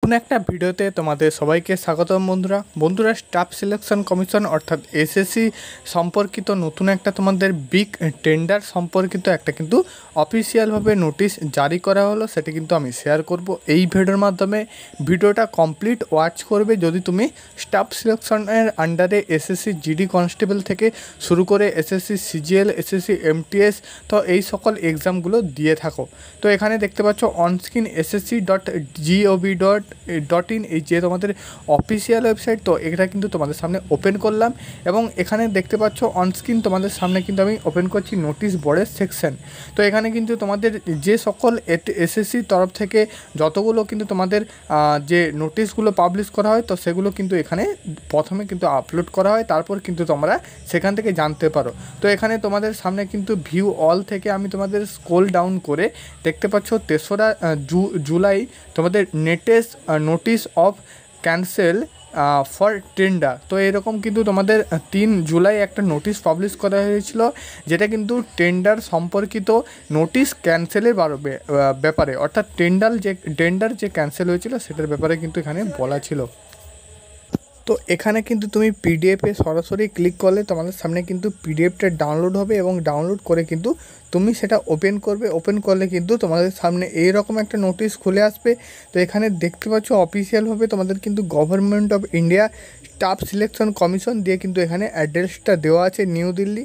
নতুন একটা ভিডিওতে তোমাদের সবাইকে স্বাগতম বন্ধুরা স্টাফ সিলেকশন কমিশন অর্থাৎ এসএসসি সম্পর্কিত নতুন একটা তোমাদের বিগ টেন্ডার সম্পর্কিত একটা কিন্তু অফিসিয়ালভাবে নোটিশ জারি করা হলো। সেটা কিন্তু আমি শেয়ার করব এই ভিডিওর মাধ্যমে। ভিডিওটা কমপ্লিট ওয়াচ করবে যদি তুমি স্টাফ সিলেকশনের আন্ডারে এসএসসি জিডি কনস্টেবল থেকে শুরু করে এসএসসি সিজিএল, এসএসসি এমটিএস তো এই সকল এক্সামগুলো দিয়ে থাকো। তো এখানে দেখতে পাচ্ছ অনস্ক্রিন ssc.gov.in এই যে তোমাদের অফিসিয়াল ওয়েবসাইট। তো এটা কিন্তু তোমাদের সামনে ওপেন করলাম এবং এখানে দেখতে পাচ্ছ অনস্ক্রিন তোমাদের সামনে কিন্তু আমি ওপেন করছি নোটিশ বোর্ডের সেকশন। তো এখানে কিন্তু তোমাদের যে সকল এসএসসি তরফ থেকে যতগুলো কিন্তু তোমাদের যে নোটিশগুলো পাবলিশ করা হয় তো সেগুলো কিন্তু এখানে প্রথমে কিন্তু আপলোড করা হয়, তারপর কিন্তু তোমরা সেখান থেকে জানতে পারো। তো এখানে তোমাদের সামনে কিন্তু ভিউ অল থেকে আমি তোমাদের স্ক্রল ডাউন করে দেখতে পাচ্ছ 3রা জুলাই তোমাদের notice of cancel for tender. তো এরকম কিন্তু তোমাদের 3 জুলাই একটা নোটিশ পাবলিশ করা হয়েছিল, যেটা কিন্তু টেন্ডার সম্পর্কিত নোটিশ ক্যান্সেলের ব্যাপারে, অর্থাৎ টেন্ডার যে ক্যান্সেল হয়েছিল সেটার ব্যাপারে কিন্তু এখানে বলা ছিল। তো এখানে কিন্তু তুমি পিডিএফে সরাসরি ক্লিক করলে তোমাদের সামনে কিন্তু পিডিএফটা ডাউনলোড হবে এবং ডাউনলোড করে কিন্তু তুমি সেটা ওপেন করবে। ওপেন করলে কিন্তু তোমাদের সামনে এইরকম একটা নোটিশ খুলে আসবে। তো এখানে দেখতে পাচ্ছ অফিসিয়ালভাবে তোমাদের কিন্তু government of India staff selection commission দিয়ে কিন্তু এখানে অ্যাড্রেসটা দেওয়া আছে নিউ দিল্লি।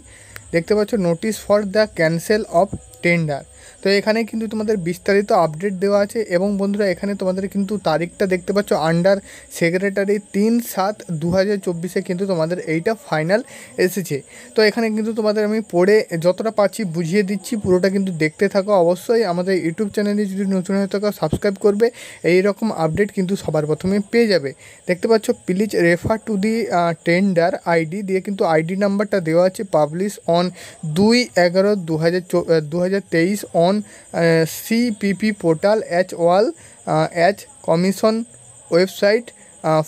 দেখতে পাচ্ছ notice for the cancel of tender. তো এখানে কিন্তু তোমাদের বিস্তারিত আপডেট দেওয়া আছে এবং বন্ধুরা এখানে তোমাদের কিন্তু তারিখটা দেখতে পাচ্ছ আন্ডার সেক্রেটারি 3/7/2024 কিন্তু তোমাদের এইটা ফাইনাল এসেছে। তো এখানে কিন্তু তোমাদের আমি পড়ে যতটা পাচ্ছি বুঝিয়ে দিচ্ছি, পুরোটা কিন্তু দেখতে থাকো। অবশ্যই আমাদের ইউটিউব চ্যানেলে যদি নতুন হয়ে থাকো সাবস্ক্রাইব করবে, এই রকম আপডেট কিন্তু সবার প্রথমে পেয়ে যাবে। দেখতে পাচ্ছ please refer to the tender ID দিয়ে কিন্তু আইডি নাম্বারটা দেওয়া আছে, publish on 2/11/2023 on CPP portal as well as commission website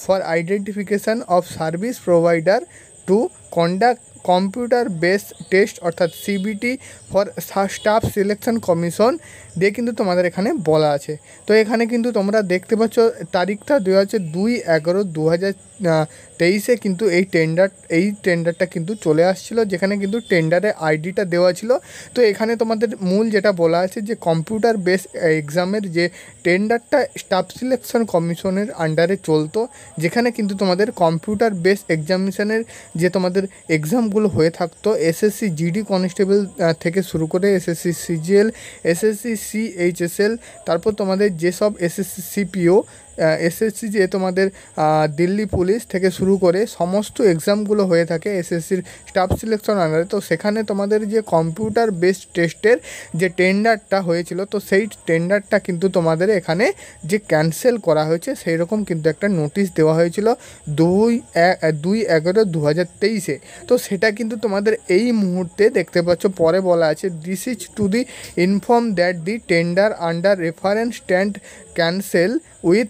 for identification of service provider to conduct computer based test অর্থাৎ CBT for staff selection commission দিয়ে কিন্তু তোমাদের এখানে বলা আছে। তো এখানে কিন্তু তোমরা দেখতে পাচ্ছ তারিখটা দেওয়া আছে 2/11/2023 কিন্তু এই টেন্ডারটা কিন্তু চলে আসছিল, যেখানে কিন্তু টেন্ডারের আইডিটা দেওয়া ছিল। তো এখানে তোমাদের মূল যেটা বলা আছে যে কম্পিউটার বেস এক্সামের যে টেন্ডারটা স্টাফ সিলেকশন কমিশনের আন্ডারে চলতো, যেখানে কিন্তু তোমাদের কম্পিউটার বেস এক্সামিনেশনের যে তোমাদের এক্সামগুলো হয়ে থাকতো এসএসসি জিডি কনস্টেবল থেকে শুরু করে এসএসসি সিজিএল, এসএসসি সিএইচএসএল, তারপর তোমাদের যেসব এসএসসি সিপিও, এসএসসি যে তোমাদের দিল্লি পুলিশ থেকে শুরু করে সমস্ত এক্সামগুলো হয়ে থাকে এসএসসির স্টাফ সিলেকশন আন্ডারে। তো সেখানে তোমাদের যে কম্পিউটার বেসড টেস্টের যে টেন্ডারটা হয়েছিল তো সেই টেন্ডারটা কিন্তু তোমাদের এখানে যে ক্যান্সেল করা হয়েছে সেই রকম কিন্তু একটা নোটিশ দেওয়া হয়েছিল 2/11/2023। তো সেটা কিন্তু তোমাদের এই মুহূর্তে দেখতে পাচ্ছ পরে বলা আছে this is to the inform that the tender under reference stand cancel with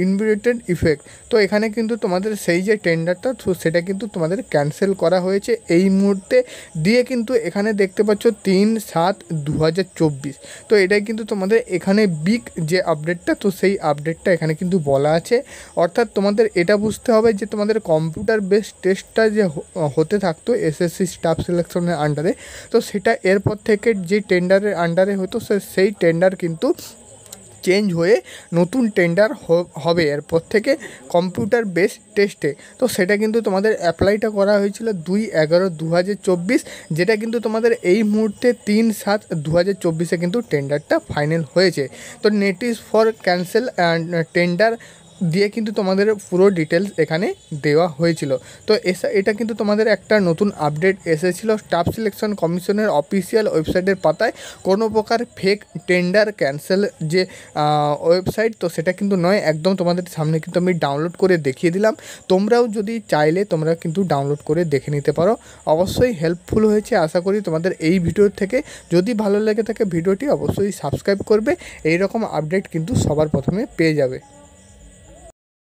invited effect. তো এখানে কিন্তু তোমাদের সেই যে টেন্ডারটা তো সেটা কিন্তু তোমাদের ক্যান্সেল করা হয়েছে এই মুহূর্তে দিয়ে কিন্তু এখানে দেখতে পাচ্ছ 3/7/2024। তো এটাই কিন্তু তোমাদের এখানে বিগ যে আপডেটটা, তো সেই আপডেটটা এখানে কিন্তু বলা আছে। অর্থাৎ তোমাদের এটা বুঝতে হবে যে তোমাদের কম্পিউটার বেসড টেস্টটা যে হতে থাকতো এসএসসি স্টাফ সিলেকশনের আন্ডারে, তো সেটা এরপর থেকে যে টেন্ডারের আন্ডারে হতো সেই টেন্ডার কিন্তু চেঞ্জ হয়ে নতুন টেন্ডার হবে এরপর থেকে কম্পিউটার বেস টেস্টে। তো সেটা কিন্তু তোমাদের অ্যাপ্লাইটা করা হয়েছিল 2/11/2024, যেটা কিন্তু তোমাদের এই মুহূর্তে 3/7/2024 কিন্তু টেন্ডারটা ফাইনাল হয়েছে। তো নোটিশ ফর ক্যান্সেল টেন্ডার দিয়ে কিন্তু তোমাদের পুরো ডিটেলস এখানে দেওয়া হয়েছিল। তো এটা কিন্তু তোমাদের একটা নতুন আপডেট এসেছিলো স্টাফ সিলেকশন কমিশনের অফিসিয়াল ওয়েবসাইটের পাতায়। কোনো প্রকার ফেক টেন্ডার ক্যান্সেল যে ওয়েবসাইট তো সেটা কিন্তু নয়, একদম তোমাদের সামনে কিন্তু আমি ডাউনলোড করে দেখিয়ে দিলাম। তোমরাও যদি চাইলে তোমরা কিন্তু ডাউনলোড করে দেখে নিতে পারো। অবশ্যই হেল্পফুল হয়েছে আশা করি তোমাদের এই ভিডিওর থেকে। যদি ভালো লেগে থাকে ভিডিওটি অবশ্যই সাবস্ক্রাইব করবে, এই রকম আপডেট কিন্তু সবার প্রথমে পেয়ে যাবে।